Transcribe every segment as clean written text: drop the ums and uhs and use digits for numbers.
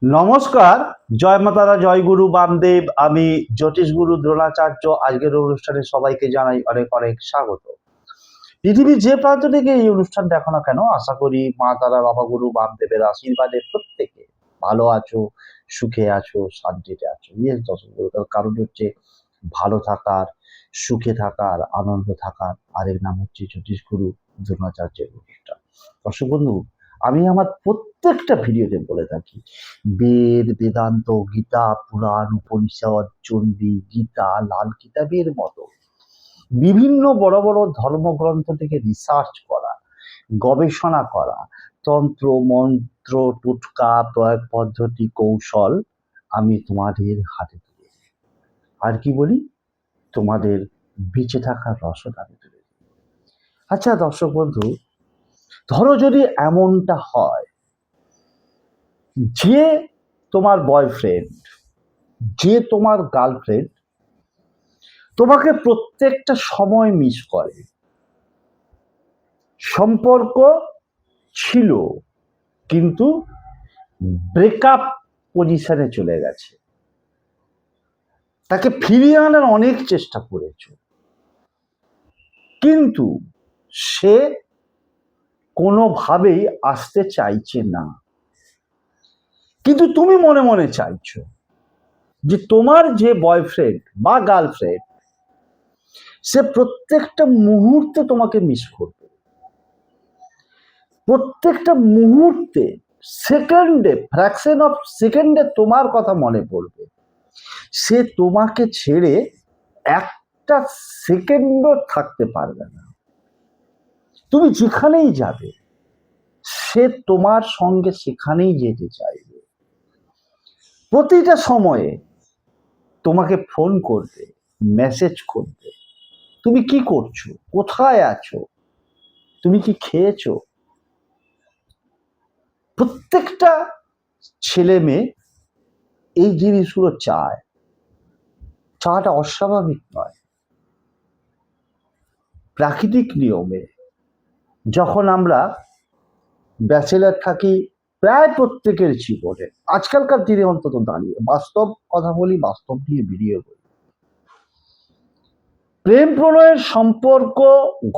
নমস্কার, জয় মাতারা, জয় গুরু বামদেব। আমি জ্যোতিষ গুরু দ্রোণাচার্য। আজকের অনুষ্ঠানে সবাইকে জানাই অনেক অনেক স্বাগত। পৃথিবীর যে প্রান্ত থেকে এই অনুষ্ঠান দেখো না কেন, আশা করি মা তারা, বাবা গুরু বামদেবের আশীর্বাদে প্রত্যেকে ভালো আছো, সুখে আছো, শান্তিতে আছো। ইয়েস দর্শক বন্ধু, তার কারণ হচ্ছে ভালো থাকার, সুখে থাকার, আনন্দ থাকার আরেক নাম হচ্ছে জ্যোতিষ গুরু দ্রোণাচার্যের অনুষ্ঠান। দর্শক বন্ধু, আমি আমার প্রত্যেকটা ভিডিওতে বলে থাকি, বেদ, বেদান্ত, গীতা, পুরাণ, উপনিষদ, চণ্ডী, গীতা, লাল কিতাবের মতো বিভিন্ন বড় বড় ধর্মগ্রন্থ থেকে রিসার্চ করা, গবেষণা করা, তন্ত্র মন্ত্র, টোটকা, প্রয়োগ পদ্ধতি, কৌশল আমি তোমাদের হাতে তুলে দিই। আর কি বলি, তোমাদের বেঁচে থাকার রসদ আমি তুলে দিই। আচ্ছা দর্শক বন্ধু, ধরো যদি এমনটা হয় যে তোমার বয়ফ্রেন্ড, যে তোমার গার্লফ্রেন্ড তোমাকে প্রত্যেকটা সময় মিস করে, সম্পর্ক ছিল কিন্তু ব্রেকআপ পজিশনে চলে গেছে, তাকে ফিরিয়ে আনার অনেক চেষ্টা করেছো, কিন্তু সে কোনোভাবেই আসতে চাইছে না, কিন্তু তুমি মনে মনে চাইছো যে তোমার যে বয়ফ্রেন্ড বা গার্লফ্রেন্ড, সে প্রত্যেকটা মুহূর্তে তোমাকে মিস করবে, প্রত্যেকটা মুহূর্তে, সেকেন্ডে, ফ্র্যাকশন অফ সেকেন্ডে তোমার কথা মনে পড়বে। সে তোমাকে ছেড়ে একটা সেকেন্ডও থাকতে পারবে না। তুমি যেখানেই যাবে সে তোমার সঙ্গে সেখানেই যেতে চাইবে। প্রতিটা সময়ে তোমাকে ফোন করবে, মেসেজ করবে, তুমি কি করছো, কোথায় আছো, তুমি কি খেয়েছো। প্রত্যেকটা ছেলে মেয়ে এই জিনিসগুলো চায়, চাওয়াটা অস্বাভাবিক নয়। প্রাকৃতিক নিয়মে যখন আমরা ব্যাচেলার থাকি, প্রায় প্রত্যেকের জীবনে, আজকালকার দিনে অন্তত দাঁড়িয়ে বাস্তব কথা বলি, বাস্তব নিয়ে বেরিয়ে বলি, প্রেম প্রণয়ের সম্পর্ক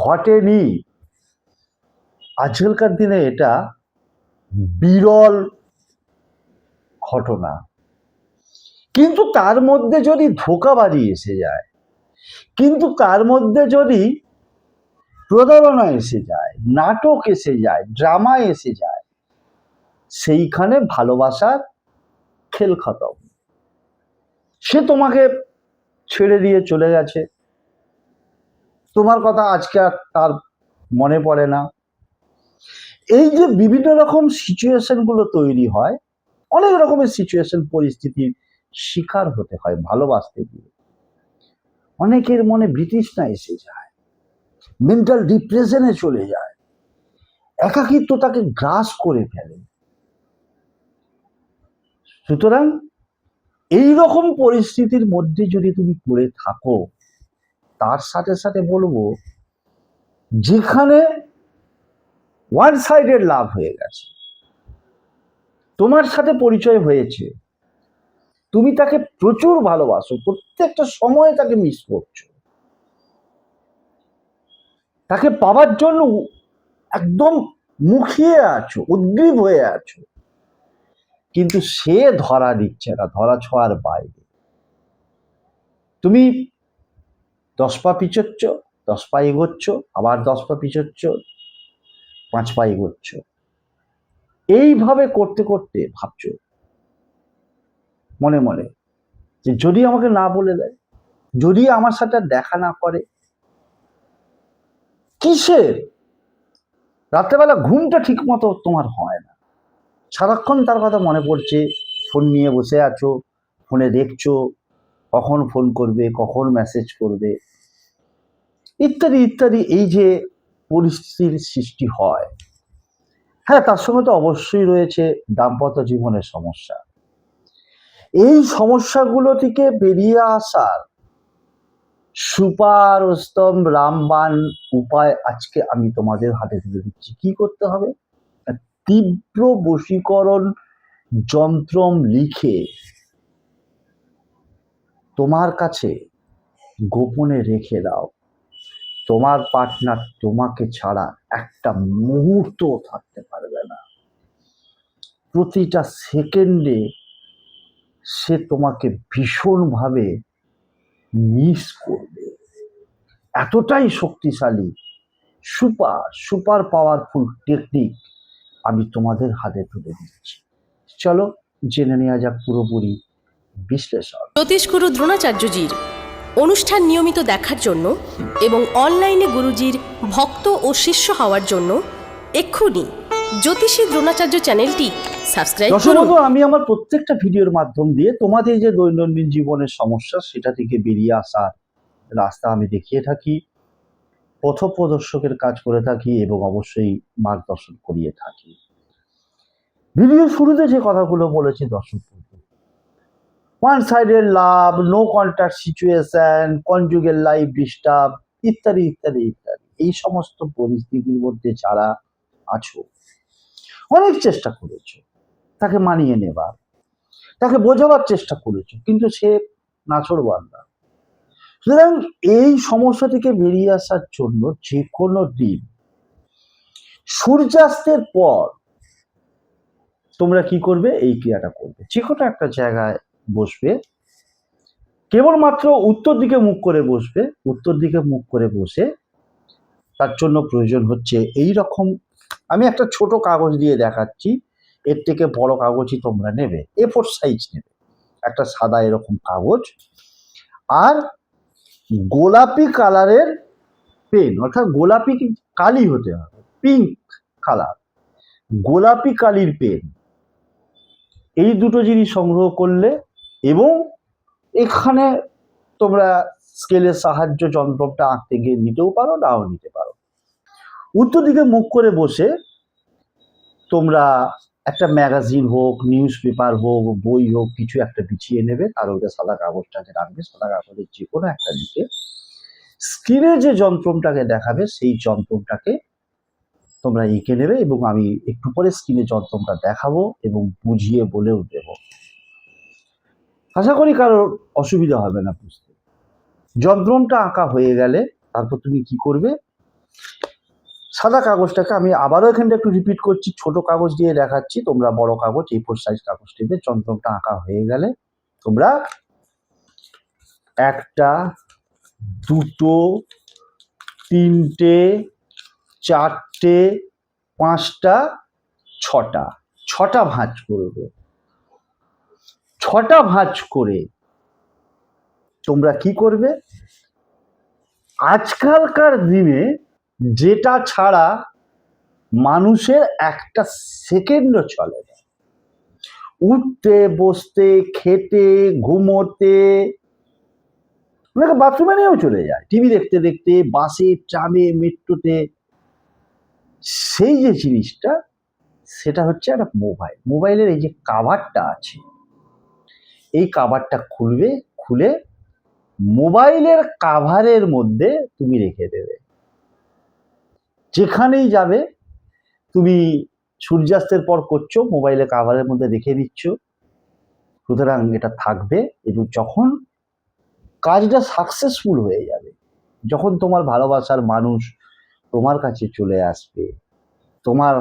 ঘটেনি। আজকালকার দিনে এটা বিরল ঘটনা, কিন্তু তার মধ্যে যদি ধোঁকাবাজি এসে যায়, কিন্তু তার মধ্যে যদি প্রতারণা এসে যায়, নাটক এসে যায়, ড্রামা এসে যায়, সেইখানে ভালোবাসার খেল খতম। সে তোমাকে ছেড়ে দিয়ে চলে গেছে, তোমার কথা আজকে আর তার মনে পড়ে না। এই যে বিভিন্ন রকম সিচুয়েশন গুলো তৈরি হয়, অনেক রকমের সিচুয়েশন, পরিস্থিতির শিকার হতে হয় ভালোবাসতে গিয়ে। অনেকের মনে বিতৃষ্ণা এসে যায়, মেন্টাল ডিপ্রেশনে চলে যায়, একাকিত্ব তাকে গ্রাস করে ফেলে। সুতরাং এই রকম পরিস্থিতির মধ্যে যদি তুমি পড়ে থাকো, তার সাথে সাথে বলবো, যেখানে ওয়ান সাইডেড লাভ হয়ে গেছে, তোমার সাথে পরিচয় হয়েছে, তুমি তাকে প্রচুর ভালোবাসো, প্রত্যেকটা সময় তাকে মিস করছো, তাকে পাওয়ার জন্য একদম মুখিয়ে আছো, উদ্গ্রীব হয়ে আছো, কিন্তু সে ধরা দিচ্ছে না, ধরা ছোঁয়ার বাইরে। তুমি 10 পা পিছোচ্ছ, 10 পা এগোচ্ছ, আবার 10 পা পিছোচ্ছ, 5 পা এগোচ্ছ, এইভাবে করতে করতে ভাবছো মনে মনে যে যদি আমাকে না বলে দেয়, যদি আমার সাথে দেখা না করে। কিসের রাত্রেবেলা ঘুমটা ঠিক মতো তোমার হয় না, সারাক্ষণ তার কথা মনে পড়ছে, ফোন নিয়ে বসে আছো, ফোনে দেখছো কখন ফোন করবে, কখন মেসেজ করবে, ইত্যাদি ইত্যাদি। এই যে পরিস্থিতির সৃষ্টি হয়, হ্যাঁ, তার সঙ্গে তো অবশ্যই রয়েছে দাম্পত্য জীবনের সমস্যা। এই সমস্যাগুলো থেকে বেরিয়ে আসার সুপার উত্তম রামবাণ উপায় আজকে আমি তোমাদের হাতে তুলে দিচ্ছি। কি করতে হবে? তীব্র বশীকরণ যন্ত্রম লিখে তোমার কাছে গোপনে রেখে দাও। তোমার পার্টনার তোমাকে ছাড়া একটা মুহূর্ত থাকতে পারবে না। প্রতিটা সেকেন্ডে সে তোমাকে ভীষণভাবে মিস করবে। এতটাই শক্তিশালী সুপার সুপার পাওয়ারফুল টেকনিক আমি তোমাদের হাতে তুলে দিচ্ছি। চলো জেনে নেওয়া যাক পুরোপুরি বিশ্লেষণ। জ্যোতিষগুরু দ্রোণাচার্যজির অনুষ্ঠান নিয়মিত দেখার জন্য এবং অনলাইনে গুরুজির ভক্ত ও শিষ্য হওয়ার জন্য এক্ষুনি জ্যোতিষী দ্রোণাচার্য চ্যানেলটি সাবস্ক্রাইব দর্শক করুন। বন্ধু, আমি আমার প্রত্যেকটা ভিডিওর মাধ্যম দিয়ে তোমাদের যে দৈনন্দিন জীবনের সমস্যা সেটা থেকে বেরিয়ে আসার রাস্তা আমি দেখিয়ে থাকি, পথপ্রদর্শকের কাজ করে থাকি এবং অবশ্যই মার্গদর্শন করিয়ে থাকি। ভিডিও শুরুতে যে কথাগুলো বলেছি দর্শক বন্ধু, one sided love, no contact situation, conjugal life disturb ইত্যাদি ইত্যাদি ইত্যাদি, এই সমস্ত পরিস্থিতির মধ্যে যারা আছো, অনেক চেষ্টা করেছো তাকে মানিয়ে নেবার, তাকে বোঝাবার চেষ্টা করেছো, কিন্তু সে নাছোড়বান্দা। সুতরাং এই সমস্যা থেকে বেরিয়ে আসার জন্য যে কোনো দিন সূর্যাস্তের পর তোমরা কি করবে? এই ক্রিয়াটা করবে। যে কোনো একটা জায়গায় বসবে, কেবলমাত্র উত্তর দিকে মুখ করে বসবে। উত্তর দিকে মুখ করে বসে তার জন্য প্রয়োজন হচ্ছে এই রকম, আমি একটা ছোট কাগজ দিয়ে দেখাচ্ছি, এর থেকে বড় কাগজই তোমরা নেবে, A4 সাইজ নেবে, একটা সাদা এরকম কাগজ, আর গোলাপি কালারের পেন, অর্থাৎ গোলাপি কালি হতে হবে, পিঙ্ক কালার, গোলাপি কালির পেন, এই দুটো জিনিস সংগ্রহ করলে, এবং এখানে তোমরা স্কেলের সাহায্য যন্ত্রটা আঁকতে গিয়ে নিতেও পারো, নাও নিতে পারো। উত্তর দিকে মুখ করে বসে তোমরা একটা ম্যাগাজিন হোক, নিউজ পেপার হোক, বই হোক, কিছু একটা বিছিয়ে নেবে, তার ওইটা সাদা কাগজটাকে রাখবে, সাদা কাগজের যে কোনো একটা দিকে স্ক্রিনে যে যন্ত্রটাকে দেখাবে সেই যন্ত্রটাকে তোমরা এঁকে নেবে, এবং আমি একটু পরে স্ক্রিনে যন্ত্রটা দেখাবো এবং বুঝিয়ে বলেও দেব। আশা করি কারোর অসুবিধা হবে না বুঝতে। যন্ত্রটা আঁকা হয়ে গেলে তারপর তুমি কি করবে? সাদা কাগজটাকে, আমি আবারও এখানটা একটু রিপিট করছি, ছোট কাগজ দিয়ে দেখাচ্ছি, তোমরা বড় কাগজ A4 সাইজ কাগজ নেবে। যন্ত্রটা আঁকা হয়ে গেলে তোমরা একটা, দুটো, তিনটে, চারটে, পাঁচটা, ছটা ভাঁজ করবে। ছটা ভাঁজ করে তোমরা কি করবে? আজকালকার দিনে যেটা ছাড়া মানুষের একটা সেকেন্ডও চলে না, উঠতে, বসতে, খেতে, ঘুমোতে, বাথরুমে নিয়েও চলে যায়, টিভি দেখতে দেখতে, বাসে, ট্রামে, মেট্রোতে, সেই যে জিনিসটা সেটা হচ্ছে একটা মোবাইল। মোবাইলের এই যে কাভারটা আছে, এই কাভারটা খুলবে, খুলে মোবাইলের কাভারের মধ্যে তুমি রেখে দেবে। যেখানেই যাবে, তুমি সূর্যাস্তের পর করছো, মোবাইলের কাভারের মধ্যে রেখে দিচ্ছ, সুতরাং এটা থাকবে। এবং যখন কাজটা সাকসেসফুল হয়ে যাবে, যখন তোমার ভালোবাসার মানুষ তোমার কাছে চলে আসবে, তোমার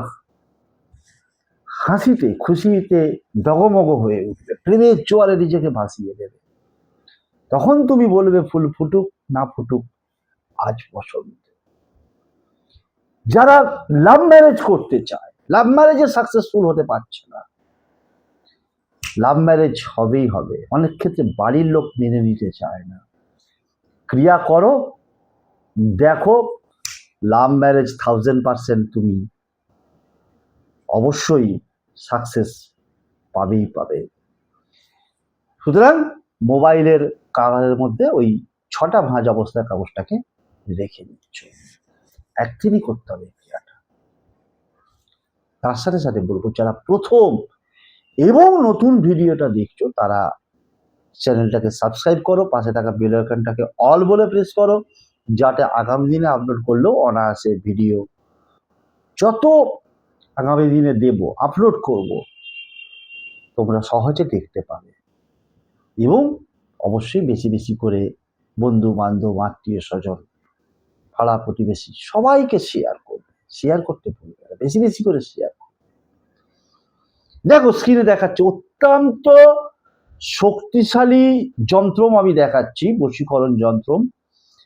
হাসিতে খুশিতে ডগমগ হয়ে উঠবে, প্রেমের জোয়ারে নিজেকে ভাসিয়ে দেবে, তখন তুমি বলবে ফুল ফুটুক না ফুটুক আজ বসন্ত। যারা লাভ ম্যারেজ করতে চায়, লাভ ম্যারেজে সাকসেসফুল হতে পারছে না, লাভ ম্যারেজ হবেই হবে, অনেক ক্ষেত্রে বাড়ির লোক মেনে নিতে চায় না, ক্রিয়া করো, দেখো লাভ ম্যারেজ 1000% তুমি অবশ্যই সাকসেস পাবেই পাবে। সুতরাং মোবাইলের কাভারের মধ্যে ওই ছটা ভাঁজ অবস্থায় কাগজটাকে রেখে দিচ্ছ। একদিনই করতে হবে ক্রিয়াটা। তার সাথে সাথে বলবো, যারা প্রথম এবং নতুন ভিডিওটা দেখছো তারা চ্যানেলটাকে সাবস্ক্রাইব করো, পাশে থাকা বেল আইকনটাকে অল বলে প্রেস করো, যাতে আগামী দিনে আপলোড করলেও অনায়াসে ভিডিও যত আগামী দিনে দেব, আপলোড করব, তোমরা সহজে দেখতে পাবে। এবং অবশ্যই বেশি বেশি করে বন্ধু বান্ধব আত্মীয় স্বজন পাড়া প্রতিবেশী সবাইকে শেয়ার করবে, শেয়ার করতে ভুলবে না, বেশি বেশি করে শেয়ার করবে। দেখো স্ক্রিনে দেখাচ্ছে অত্যন্ত শক্তিশালী যন্ত্রম আমি দেখাচ্ছি, বশীকরণ যন্ত্রম,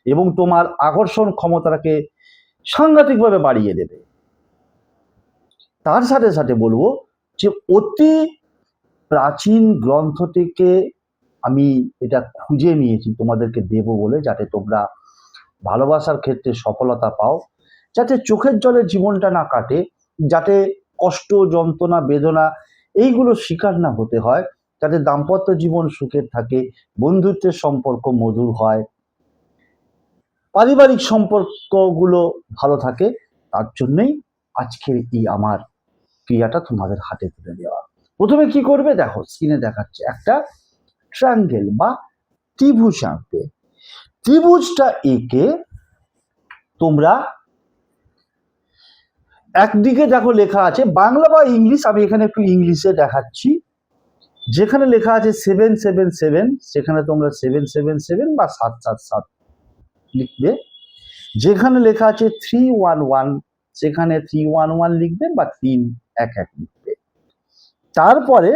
এবং তোমার আকর্ষণ ক্ষমতাটাকে সাংঘাতিকভাবে বাড়িয়ে দেবে। তার সাথে সাথে বলবো যে অতি প্রাচীন গ্রন্থ থেকে আমি এটা খুঁজে নিয়েছি তোমাদেরকে দেব বলে, যাতে তোমরা ভালোবাসার ক্ষেত্রে সফলতা পাও, যাতে চোখের জলে জীবনটা না কাটে, যাতে কষ্ট যন্ত্রণা বেদনা এইগুলো শিকার না হতে হয়, যাতে দাম্পত্য জীবন সুখের থাকে, বন্ধুত্বের সম্পর্ক মধুর হয়, পারিবারিক সম্পর্কগুলো ভালো থাকে। তার জন্যই আজকের এই আমার ক্রিয়াটা তোমাদের হাতে তুলে দেওয়া। প্রথমে কি করবে দেখো স্ক্রিনে দেখাচ্ছে একটা ট্রায়াঙ্গেল বা ত্রিভুজ আঁকবে। ত্রিভুজটা এঁকে তোমরা একদিকে দেখো লেখা আছে বাংলা বা ইংলিশ, আমি এখানে একটু ইংলিশে দেখাচ্ছি। যেখানে লেখা আছে 777 সেখানে তোমরা 777 বা 777 লিখবে। যেখানে লেখা আছে 311 সেখানে 311 লিখবে বা 311 লিখবে। তারপরে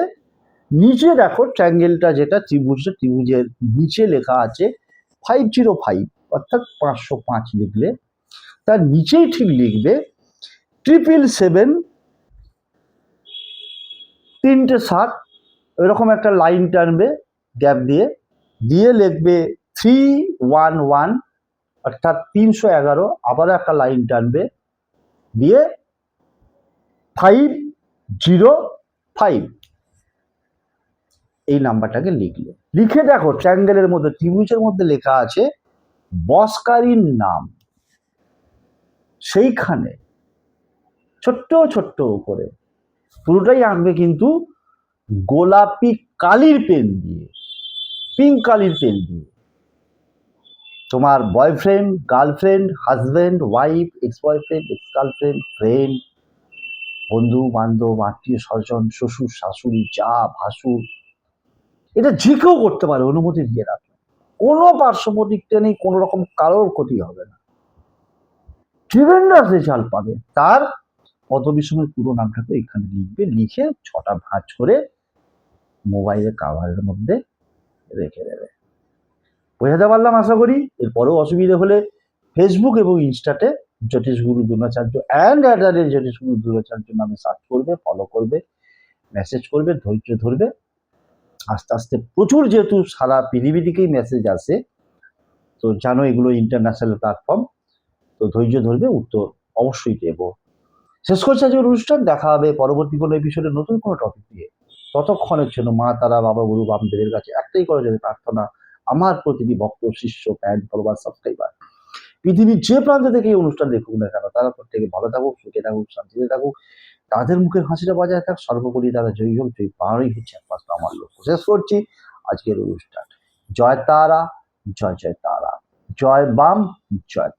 নিচে দেখো ট্রায়াঙ্গেলটা যেটা ত্রিভুজের নিচে লেখা আছে 505 অর্থাৎ 505 লিখলে তার নিচেই ঠিক লিখবে 777 তিনটে 7 এরকম একটা লাইন টানবে গ্যাপ দিয়ে, দিয়ে লিখবে 311 অর্থাৎ 311, আবার একটা লাইন টানবে দিয়ে 505 এই নাম্বারটাকে লিখলে। লিখে দেখো ট্রায়াঙ্গেলের মধ্যে ত্রিভুজের মধ্যে লেখা আছে বসকারীর নাম, সেইখানে ছোট্ট ছোট্ট করে পুরোটাই আঁকবে কিন্তু গোলাপি কালির পেন দিয়ে, পিঙ্ক কালির পেন দিয়ে। তোমার boyfriend, girlfriend, husband, wife, ex boyfriend, ex girlfriend, friend, বন্ধু বান্ধব আত্মীয় স্বজন, শ্বশুর শাশুড়ি, যা ভাসুর, এটা যে কেউ করতে পারে, অনুমতি দিয়ে রাখবে। কোনো পার্শ্ব প্রতিক্রিয়া নেই, কোনো রকম কারোর ক্ষতি হবে না, ট্রিমেন্ডাস রেজাল্ট পাবে। তার পদবী সময় পুরো নামটাকে এখানে লিখবে, লিখে 6টা ভাঁজ করে মোবাইলের কাভারের মধ্যে রেখে দেবে। বোঝাতে পারলাম আশা করি। এরপরেও অসুবিধা হলে ফেসবুক এবং ইনস্টাতে জ্যোতিষগুরু দ্রোণাচার্য জ্যোতিষগুরু দ্রোণাচার্য নামে সার্চ করবে, ফলো করবে, মেসেজ করবে, ধৈর্য ধরবে। আস্তে আস্তে প্রচুর, যেহেতু সারা পৃথিবী থেকেই মেসেজ আসে, তো জানো এগুলো ইন্টারন্যাশনাল প্ল্যাটফর্ম, তো ধৈর্য ধরবে, উত্তর অবশ্যই দেব। শেষ করছে আজকের অনুষ্ঠান, দেখা হবে পরবর্তী কোনো এপিসোডে নতুন কোনো টপিক দিয়ে। ততক্ষণের জন্য মা তারা, বাবা গুরু বামদেবের কাছে একটাই করা যাবে প্রার্থনা, আমার প্রতিটি ভক্ত শিষ্য ফ্যান ফলোয়ার সাবস্ক্রাইবার পৃথিবীর যে প্রান্ত থেকে এই অনুষ্ঠান দেখুক না কেন, তারা প্রত্যেকে ভালো থাকুক, সুখে থাকুক, শান্তিতে থাকুক, তাদের মুখের হাসিটা বজায় থাক, সর্বোপরি তারা জয়ী হোক, জয়ী পাওয়ারই হচ্ছে একমাত্র আমার লক্ষ্য। শেষ করছি আজকের অনুষ্ঠান। জয় তারা, জয় জয় তারা, জয় বাম, জয়